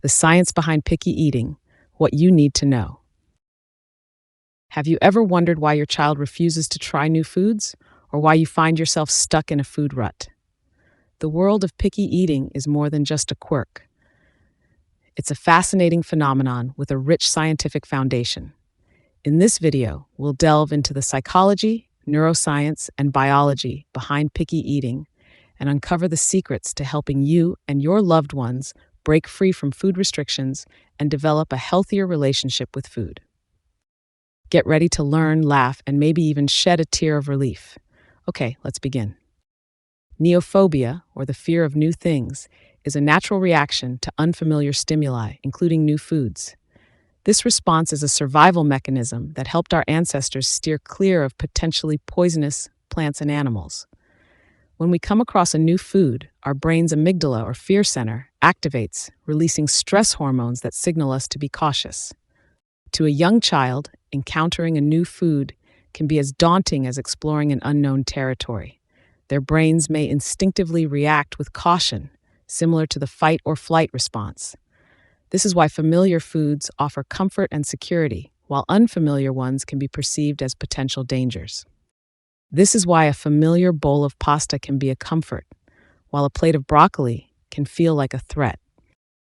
The science behind picky eating, what you need to know. Have you ever wondered why your child refuses to try new foods, or why you find yourself stuck in a food rut? The world of picky eating is more than just a quirk. It's a fascinating phenomenon with a rich scientific foundation. In this video, we'll delve into the psychology, neuroscience, and biology behind picky eating and uncover the secrets to helping you and your loved ones break free from food restrictions and develop a healthier relationship with food. Get ready to learn, laugh, and maybe even shed a tear of relief. Okay, let's begin. Neophobia, or the fear of new things, is a natural reaction to unfamiliar stimuli, including new foods. This response is a survival mechanism that helped our ancestors steer clear of potentially poisonous plants and animals. When we come across a new food, our brain's amygdala, or fear center, activates, releasing stress hormones that signal us to be cautious. To a young child, encountering a new food can be as daunting as exploring an unknown territory. Their brains may instinctively react with caution, similar to the fight or flight response. This is why familiar foods offer comfort and security, while unfamiliar ones can be perceived as potential dangers. This is why a familiar bowl of pasta can be a comfort, while a plate of broccoli can feel like a threat.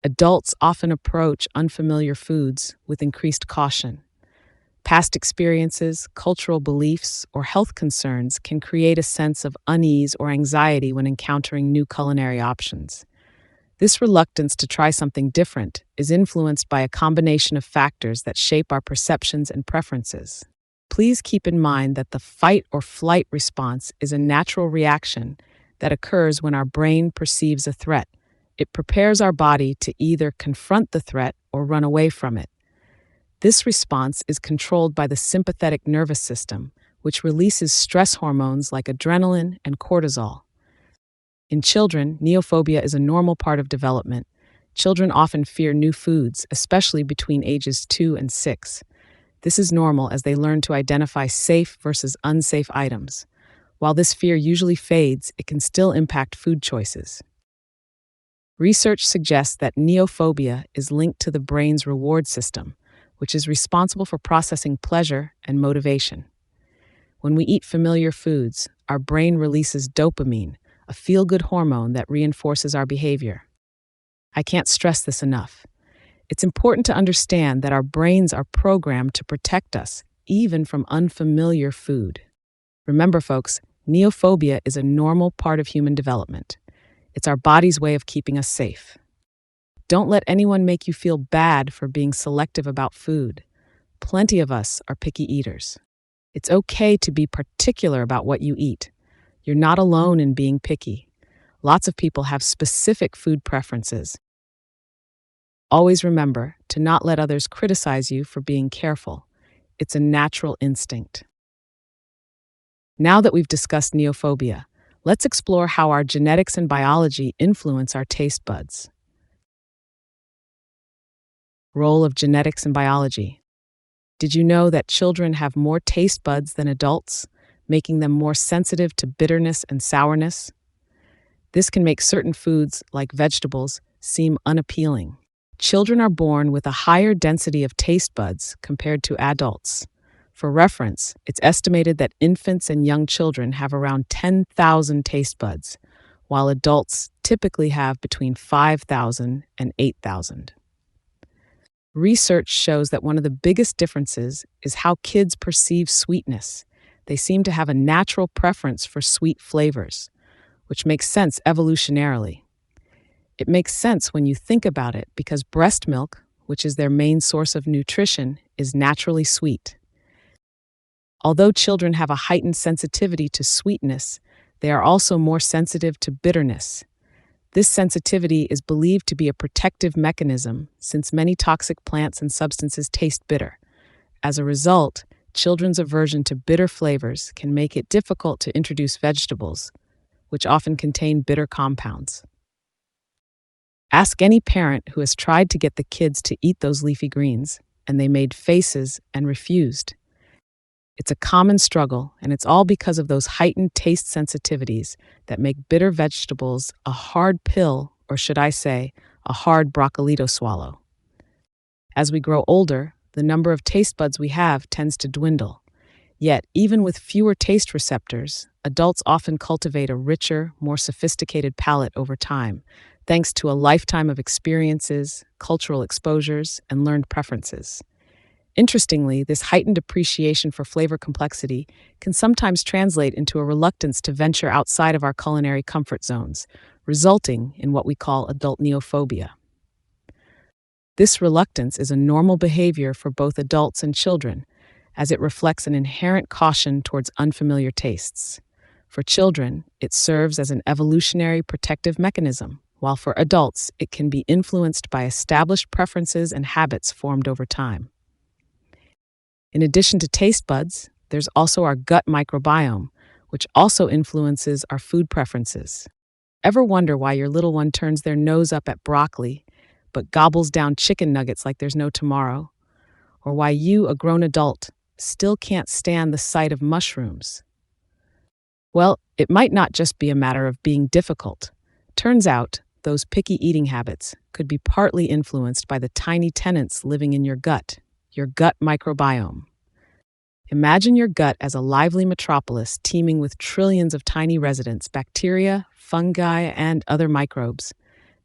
Adults often approach unfamiliar foods with increased caution. Past experiences, cultural beliefs, or health concerns can create a sense of unease or anxiety when encountering new culinary options. This reluctance to try something different is influenced by a combination of factors that shape our perceptions and preferences. Please keep in mind that the fight or flight response is a natural reaction that occurs when our brain perceives a threat. It prepares our body to either confront the threat or run away from it. This response is controlled by the sympathetic nervous system, which releases stress hormones like adrenaline and cortisol. In children, neophobia is a normal part of development. Children often fear new foods, especially between ages 2 and 6. This is normal as they learn to identify safe versus unsafe items. While this fear usually fades, it can still impact food choices. Research suggests that neophobia is linked to the brain's reward system, which is responsible for processing pleasure and motivation. When we eat familiar foods, our brain releases dopamine, a feel-good hormone that reinforces our behavior. I can't stress this enough. It's important to understand that our brains are programmed to protect us, even from unfamiliar food. Remember, folks, neophobia is a normal part of human development. It's our body's way of keeping us safe. Don't let anyone make you feel bad for being selective about food. Plenty of us are picky eaters. It's okay to be particular about what you eat. You're not alone in being picky. Lots of people have specific food preferences. Always remember to not let others criticize you for being careful. It's a natural instinct. Now that we've discussed neophobia, let's explore how our genetics and biology influence our taste buds. Role of genetics and biology. Did you know that children have more taste buds than adults, making them more sensitive to bitterness and sourness? This can make certain foods, like vegetables, seem unappealing. Children are born with a higher density of taste buds compared to adults. For reference, it's estimated that infants and young children have around 10,000 taste buds, while adults typically have between 5,000 and 8,000. Research shows that one of the biggest differences is how kids perceive sweetness. They seem to have a natural preference for sweet flavors, which makes sense evolutionarily. It makes sense when you think about it because breast milk, which is their main source of nutrition, is naturally sweet. Although children have a heightened sensitivity to sweetness, they are also more sensitive to bitterness. This sensitivity is believed to be a protective mechanism since many toxic plants and substances taste bitter. As a result, children's aversion to bitter flavors can make it difficult to introduce vegetables, which often contain bitter compounds. Ask any parent who has tried to get the kids to eat those leafy greens, and they made faces and refused. It's a common struggle, and it's all because of those heightened taste sensitivities that make bitter vegetables a hard pill, or should I say, a hard broccolito swallow. As we grow older, the number of taste buds we have tends to dwindle. Yet, even with fewer taste receptors, adults often cultivate a richer, more sophisticated palate over time, thanks to a lifetime of experiences, cultural exposures, and learned preferences. Interestingly, this heightened appreciation for flavor complexity can sometimes translate into a reluctance to venture outside of our culinary comfort zones, resulting in what we call adult neophobia. This reluctance is a normal behavior for both adults and children, as it reflects an inherent caution towards unfamiliar tastes. For children, it serves as an evolutionary protective mechanism, while for adults, it can be influenced by established preferences and habits formed over time. In addition to taste buds, there's also our gut microbiome, which also influences our food preferences. Ever wonder why your little one turns their nose up at broccoli, but gobbles down chicken nuggets like there's no tomorrow? Or why you, a grown adult, still can't stand the sight of mushrooms? Well, it might not just be a matter of being difficult. Turns out, those picky eating habits could be partly influenced by the tiny tenants living in your gut microbiome. Imagine your gut as a lively metropolis teeming with trillions of tiny residents, bacteria, fungi, and other microbes.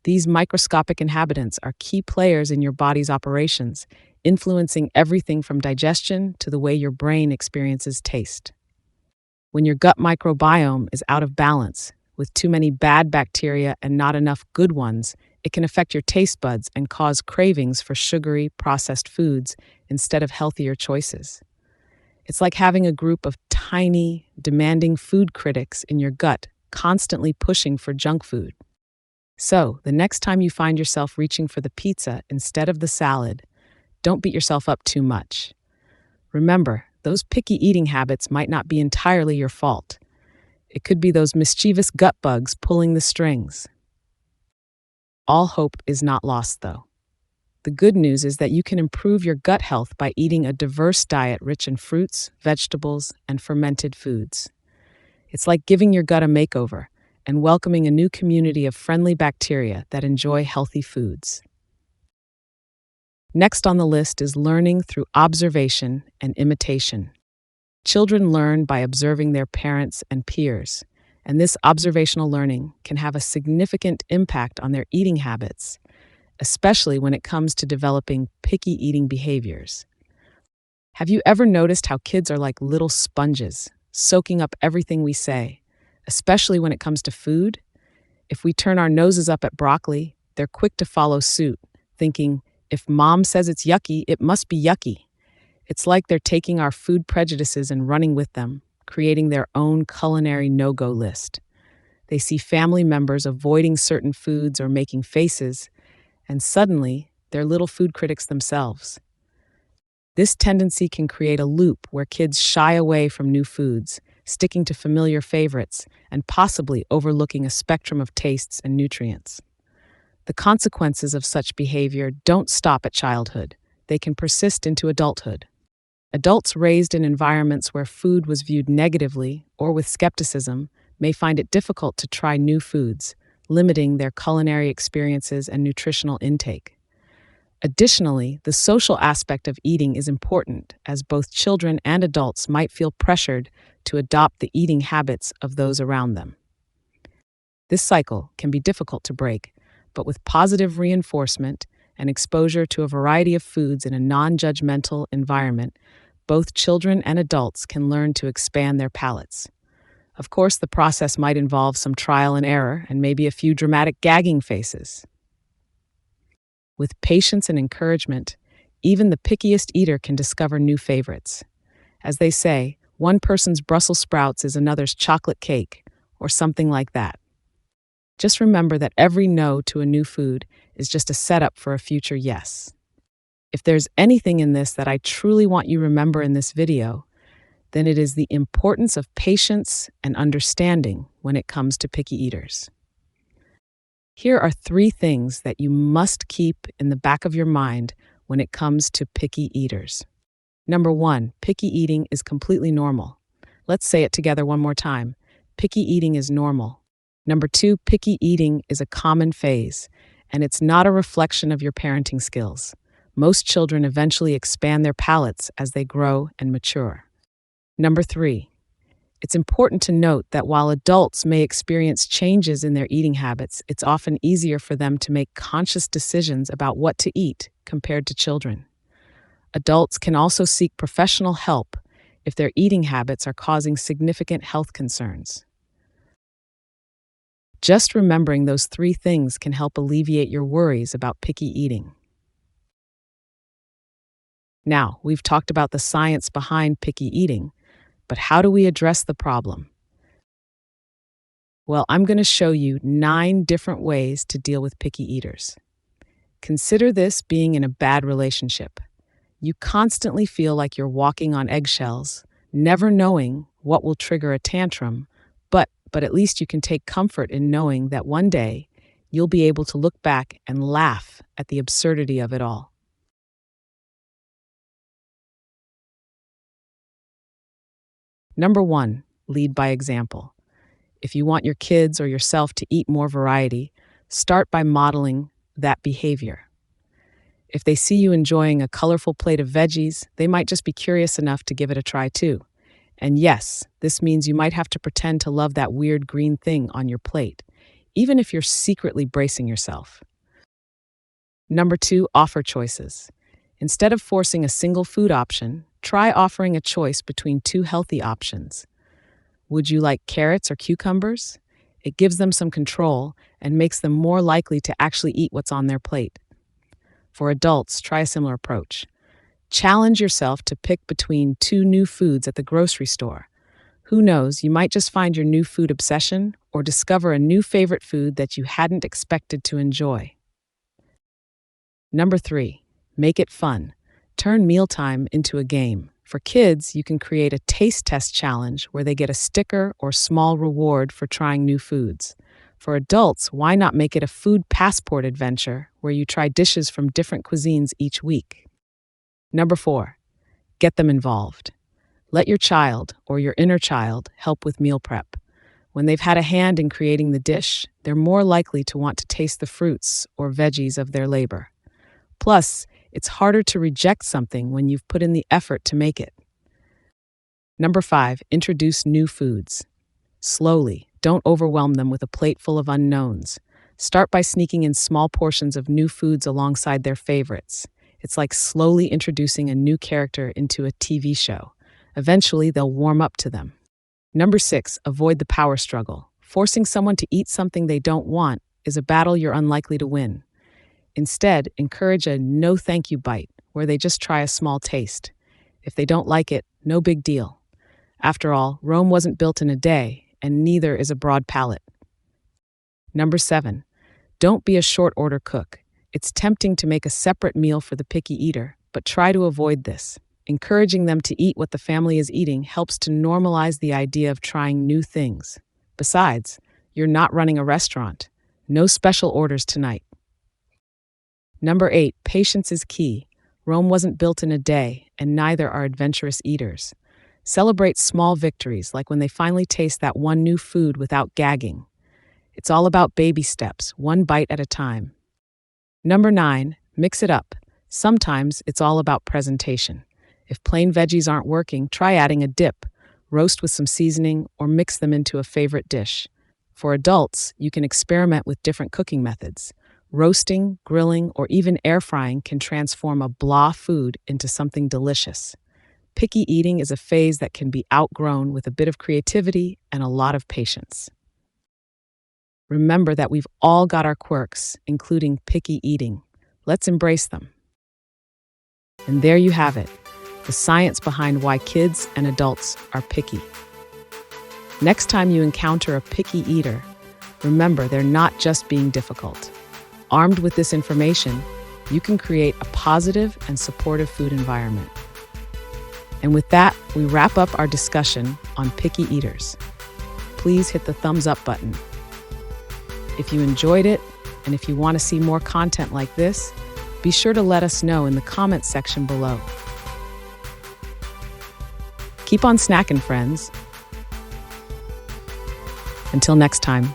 These microscopic inhabitants are key players in your body's operations, influencing everything from digestion to the way your brain experiences taste. When your gut microbiome is out of balance, with too many bad bacteria and not enough good ones, it can affect your taste buds and cause cravings for sugary, processed foods instead of healthier choices. It's like having a group of tiny, demanding food critics in your gut, constantly pushing for junk food. So, the next time you find yourself reaching for the pizza instead of the salad, don't beat yourself up too much. Remember, those picky eating habits might not be entirely your fault. It could be those mischievous gut bugs pulling the strings. All hope is not lost, though. The good news is that you can improve your gut health by eating a diverse diet rich in fruits, vegetables, and fermented foods. It's like giving your gut a makeover and welcoming a new community of friendly bacteria that enjoy healthy foods. Next on the list is learning through observation and imitation. Children learn by observing their parents and peers, and this observational learning can have a significant impact on their eating habits, especially when it comes to developing picky eating behaviors. Have you ever noticed how kids are like little sponges, soaking up everything we say, especially when it comes to food? If we turn our noses up at broccoli, they're quick to follow suit, thinking, if mom says it's yucky, it must be yucky. It's like they're taking our food prejudices and running with them, creating their own culinary no-go list. They see family members avoiding certain foods or making faces, and suddenly, they're little food critics themselves. This tendency can create a loop where kids shy away from new foods, sticking to familiar favorites, and possibly overlooking a spectrum of tastes and nutrients. The consequences of such behavior don't stop at childhood. They can persist into adulthood. Adults raised in environments where food was viewed negatively or with skepticism may find it difficult to try new foods, limiting their culinary experiences and nutritional intake. Additionally, the social aspect of eating is important, as both children and adults might feel pressured to adopt the eating habits of those around them. This cycle can be difficult to break, but with positive reinforcement and exposure to a variety of foods in a non-judgmental environment, both children and adults can learn to expand their palates. Of course, the process might involve some trial and error and maybe a few dramatic gagging faces. With patience and encouragement, even the pickiest eater can discover new favorites. As they say, one person's Brussels sprouts is another's chocolate cake, or something like that. Just remember that every no to a new food is just a setup for a future yes. If there's anything in this that I truly want you to remember in this video, then it is the importance of patience and understanding when it comes to picky eaters. Here are 3 things that you must keep in the back of your mind when it comes to picky eaters. Number 1, picky eating is completely normal. Let's say it together one more time. Picky eating is normal. Number 2, picky eating is a common phase, and it's not a reflection of your parenting skills. Most children eventually expand their palates as they grow and mature. Number 3, it's important to note that while adults may experience changes in their eating habits, it's often easier for them to make conscious decisions about what to eat compared to children. Adults can also seek professional help if their eating habits are causing significant health concerns. Just remembering those 3 things can help alleviate your worries about picky eating. Now, we've talked about the science behind picky eating, but how do we address the problem? Well, I'm going to show you 9 different ways to deal with picky eaters. Consider this being in a bad relationship. You constantly feel like you're walking on eggshells, never knowing what will trigger a tantrum, but at least you can take comfort in knowing that one day you'll be able to look back and laugh at the absurdity of it all. Number 1, lead by example. If you want your kids or yourself to eat more variety, start by modeling that behavior. If they see you enjoying a colorful plate of veggies, they might just be curious enough to give it a try too. And yes, this means you might have to pretend to love that weird green thing on your plate, even if you're secretly bracing yourself. Number 2, offer choices. Instead of forcing a single food option, try offering a choice between 2 healthy options. Would you like carrots or cucumbers? It gives them some control and makes them more likely to actually eat what's on their plate. For adults, try a similar approach. Challenge yourself to pick between 2 new foods at the grocery store. Who knows, you might just find your new food obsession or discover a new favorite food that you hadn't expected to enjoy. Number 3, make it fun. Turn mealtime into a game. For kids, you can create a taste test challenge where they get a sticker or small reward for trying new foods. For adults, why not make it a food passport adventure where you try dishes from different cuisines each week? Number 4, get them involved. Let your child or your inner child help with meal prep. When they've had a hand in creating the dish, they're more likely to want to taste the fruits or veggies of their labor. Plus, it's harder to reject something when you've put in the effort to make it. Number 5, introduce new foods. Slowly, don't overwhelm them with a plate full of unknowns. Start by sneaking in small portions of new foods alongside their favorites. It's like slowly introducing a new character into a TV show. Eventually, they'll warm up to them. Number 6, avoid the power struggle. Forcing someone to eat something they don't want is a battle you're unlikely to win. Instead, encourage a no thank you bite, where they just try a small taste. If they don't like it, no big deal. After all, Rome wasn't built in a day, and neither is a broad palate. Number 7, don't be a short order cook. It's tempting to make a separate meal for the picky eater, but try to avoid this. Encouraging them to eat what the family is eating helps to normalize the idea of trying new things. Besides, you're not running a restaurant. No special orders tonight. Number 8, patience is key. Rome wasn't built in a day, and neither are adventurous eaters. Celebrate small victories, like when they finally taste that one new food without gagging. It's all about baby steps, one bite at a time. Number 9, mix it up. Sometimes it's all about presentation. If plain veggies aren't working, try adding a dip, roast with some seasoning, or mix them into a favorite dish. For adults, you can experiment with different cooking methods. Roasting, grilling, or even air frying can transform a blah food into something delicious. Picky eating is a phase that can be outgrown with a bit of creativity and a lot of patience. Remember that we've all got our quirks, including picky eating. Let's embrace them. And there you have it, the science behind why kids and adults are picky. Next time you encounter a picky eater, remember they're not just being difficult. Armed with this information, you can create a positive and supportive food environment. And with that, we wrap up our discussion on picky eaters. Please hit the thumbs up button. If you enjoyed it, and if you want to see more content like this, be sure to let us know in the comments section below. Keep on snacking, friends. Until next time.